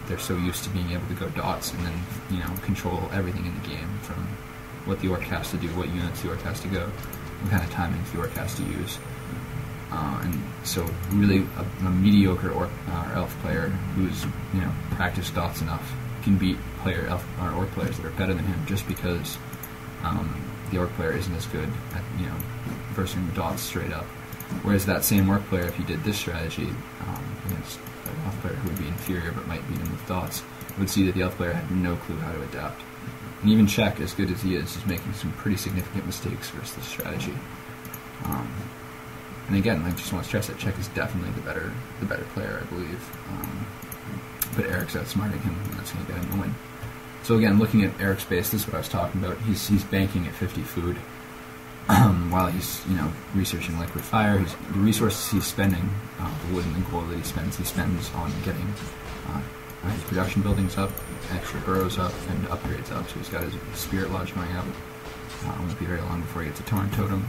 they're so used to being able to go dots and then, you know, control everything in the game, from what the orc has to do, what units the orc has to go, what kind of timings the orc has to use. And so really a mediocre orc or elf player who's, you know, practiced dots enough can beat elf or orc players that are better than him, just because the orc player isn't as good at, you know, versing the dots straight up. Whereas that same orc player, if he did this strategy against an elf player who would be inferior but might beat him with dots, would see that the elf player had no clue how to adapt. And even Czech, as good as he is making some pretty significant mistakes versus this strategy. And again, I just want to stress that Czech is definitely the better player, I believe. But Eric's outsmarting him, and that's going to get him the win. So again, looking at Eric's base, this is what I was talking about. He's banking at 50 food while he's, you know, researching liquid fire. The resources he's spending, the wood and the gold that he spends on getting his production buildings up, extra burrows up, and upgrades up. So he's got his spirit lodge going up. It won't be very long before he gets a torn totem.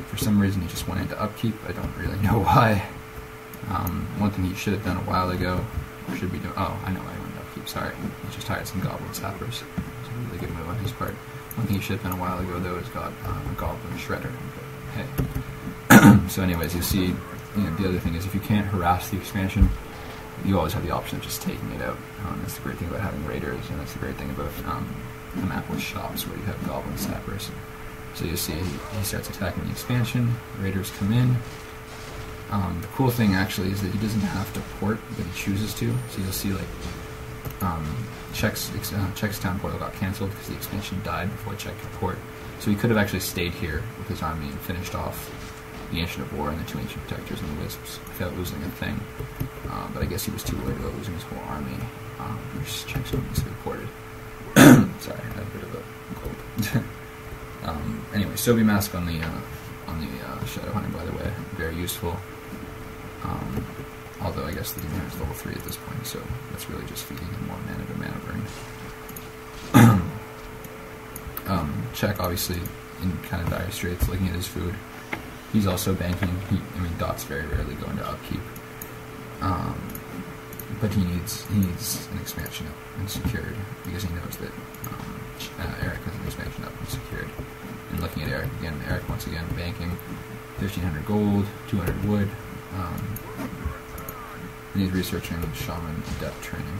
For some reason, he just went into upkeep. I don't really know why. One thing he should have done a while ago, or should be doing. Oh, I know why he went into upkeep. Sorry, he just hired some goblin sappers. It's a really good move on his part. One thing he should have done a while ago, though, is got a goblin shredder. But hey. So, anyways, you see, you know, the other thing is if you can't harass the expansion, you always have the option of just taking it out. That's the great thing about having raiders, and that's the great thing about a map with shops where you have goblin sappers. So you see he starts attacking the expansion, raiders come in. The cool thing actually is that he doesn't have to port, but he chooses to. So you'll see like Czech's town portal got cancelled because the expansion died before Czech could port. So he could have actually stayed here with his army and finished off the Ancient of War and the two Ancient Protectors and the Wisps without losing a thing. But I guess he was too worried about losing his whole army, which Czech's army so he ported. Sorry, I had a bit of a cold. Anyway, St0p Mask on the Shadow Hunting, by the way, very useful. Although I guess the demon is level 3 at this point, so that's really just feeding him more mana to mana burn. Czech, obviously, in kind of dire straits, looking at his food. He's also banking. Dots very rarely go into upkeep. But he needs an expansion up and secured, because he knows that Eric has an expansion up and secured. And looking at Eric again, once again banking 1,500 gold, 200 wood, and he's researching Shaman Adept training.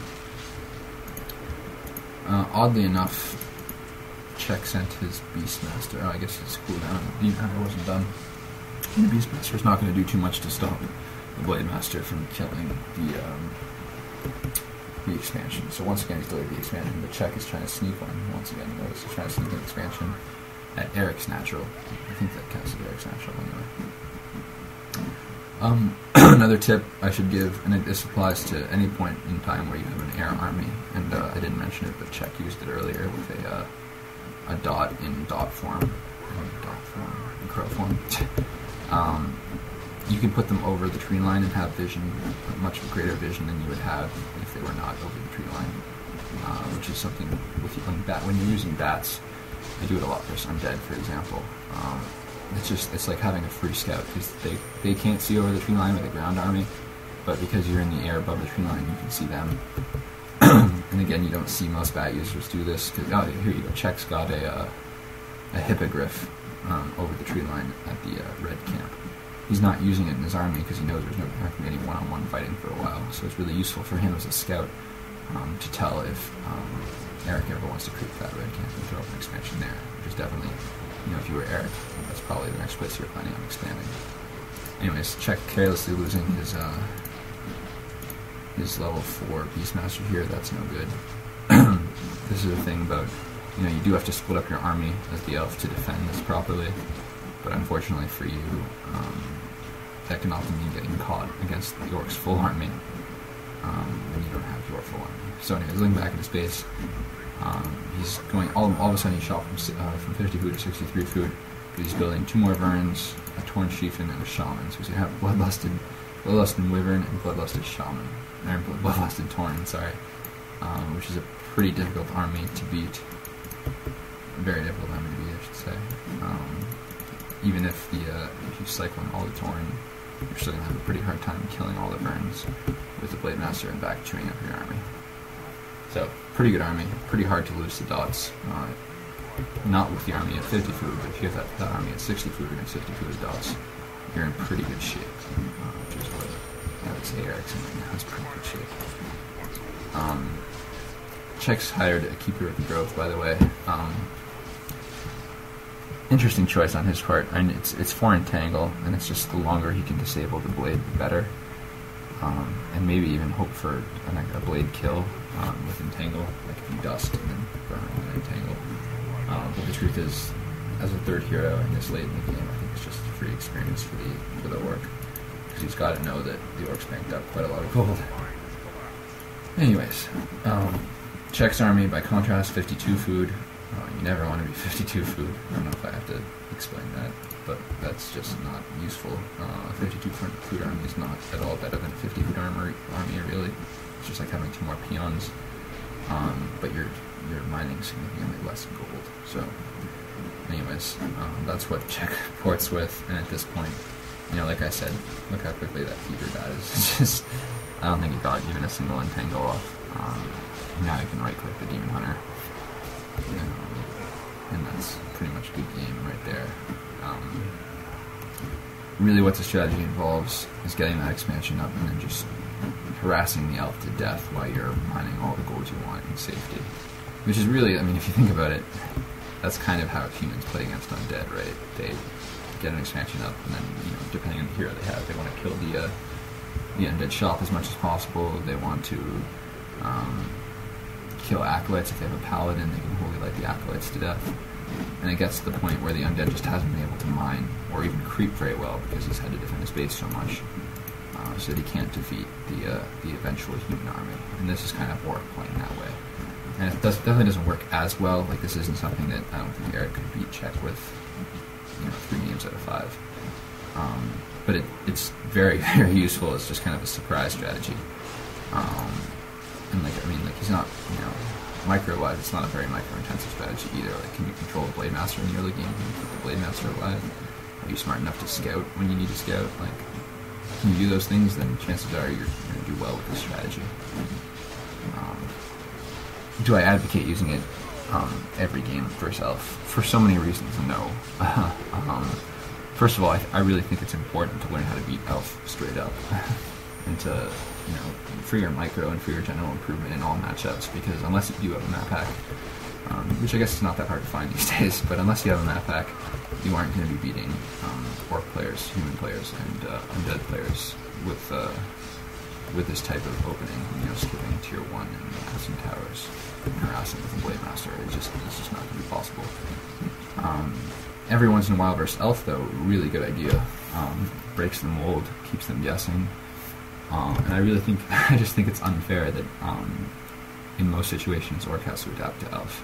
Oddly enough, Czech sent his Beastmaster. I guess his cooldown wasn't done. And the Beastmaster's not going to do too much to stop the Blade Master from killing the expansion. So once again, he's delayed the expansion, but Czech is trying to sneak one. Once again, notice he's trying to sneak an expansion at Eric's natural. I think that counts as Eric's natural anyway. Another tip I should give, and this applies to any point in time where you have an air army, and I didn't mention it, but Czech used it earlier with a dot in dot form, in crow form. You can put them over the tree line and have vision, much greater vision than you would have if they were not over the tree line, which is something when you're using bats. I do it a lot for Undead, for example. It's like having a free scout, because they can't see over the tree line with a ground army, but because you're in the air above the tree line, you can see them. And again, you don't see most bat users do this, because here you go. Czech's got a hippogriff over the tree line at the red camp. He's not using it in his army because he knows there's not going to be any one-on-one fighting for a while, so it's really useful for him as a scout to tell if Eric ever wants to creep that red camp and throw up an expansion there, which is definitely, if you were Eric, that's probably the next place you're planning on expanding. Anyways, Czech carelessly losing his level 4 Beastmaster here. That's no good. This is the thing about, you do have to split up your army as the elf to defend this properly, but unfortunately for you, that can often mean getting caught against the orc's full army when you don't have your full army. So anyways, looking back at his base, he's going, all of a sudden he shot from 50 food to 63 food, but he's building 2 more Verns, a Torn Chieftain, and a Shaman. So he's going to have Bloodlusted Wyvern and Bloodlusted Shaman, or Bloodlusted Torn, sorry, which is a pretty difficult army to beat. Very difficult army to beat, I should say. Even if you cycle in all the Torn, you're still going to have a pretty hard time killing all the Verns with the Blade Master and back chewing up your army. So, pretty good army, pretty hard to lose to dots. Not with the army at 50 food, but if you have that army at 60 food against 50 food dots, you're in pretty good shape. Which is what I would say Eric's in right now. It's pretty good shape. Czech's hired a keeper of the grove, by the way. Interesting choice on his part. I mean, it's 4 entangle, and it's just the longer he can disable the blade, the better. And maybe even hope for a blade kill with entangle, like if you dust and then burn and entangle. But the truth is, as a third hero in this late in the game, I think it's just a free experience for the orc, because he's got to know that the orc's banked up quite a lot of gold. Anyways, Czech's army, by contrast, 52 food. You never want to be 52 food. I don't know if I have to explain that, but that's just not useful. A 52 food army is not at all better than a 50 food army, really. It's just like having 2 more peons, but you're mining significantly less gold. So, anyways, that's what Czech ports with, and at this point, like I said, look how quickly that keeper dies. It's just, I don't think he got even a single entangle off. Now you can right-click the Demon Hunter. And that's pretty much a good game right there. Really what the strategy involves is getting that expansion up and then just harassing the elf to death while you're mining all the gold you want in safety. Which is really, I mean, if you think about it, that's kind of how humans play against undead, right? They get an expansion up, and then, depending on the hero they have, they want to kill the undead shop as much as possible. They want to kill acolytes. If they have a paladin, they can holy light the acolytes to death. And it gets to the point where the undead just hasn't been able to mine or even creep very well because he's had to defend his base so much, so that he can't defeat the eventual human army. And this is kind of orc playing that way. And it definitely doesn't work as well. Like, this isn't something that I don't think Eric could beat Czech with 3 games out of 5. But it's very, very useful as just kind of a surprise strategy. And he's not, micro-wise, it's not a very micro-intensive strategy either. Like, can you control the Blade Master in the early game? Can you keep the Blade Master alive? Are you smart enough to scout when you need to scout? Like, can you do those things, then chances are you're going to do well with this strategy. Do I advocate using it every game for self? For so many reasons, no. First of all, I really think it's important to learn how to beat elf straight up. And to, for your micro and for your general improvement in all matchups, because unless you have a map pack, which I guess is not that hard to find these days, but unless you have a map pack, you aren't going to be beating orc players, human players, and undead players with this type of opening, skipping tier 1 and harassing towers, and harassing with a Blade Master. It's just not going to be possible. Every once in a while versus elf, though, really good idea. Breaks the mold, keeps them guessing. And I just think it's unfair that in most situations orc has to adapt to elf.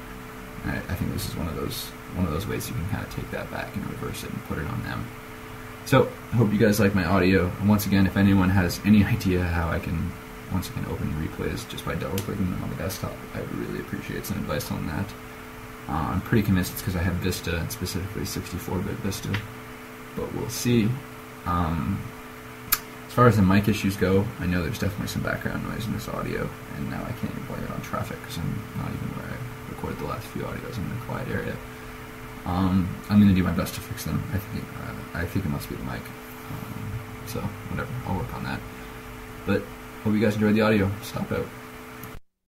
And I think this is one of those ways you can kind of take that back and reverse it and put it on them. So I hope you guys like my audio. And once again, if anyone has any idea how I can once again open replays just by double clicking them on the desktop, I would really appreciate some advice on that. I'm pretty convinced it's because I have Vista, and specifically 64-bit Vista, but we'll see. As far as the mic issues go, I know there's definitely some background noise in this audio, and now I can't even blame it on traffic because I'm not even where I recorded the last few audios. I'm in a quiet area. I'm going to do my best to fix them. I think it must be the mic. So, whatever, I'll work on that. But, hope you guys enjoyed the audio. Stop out.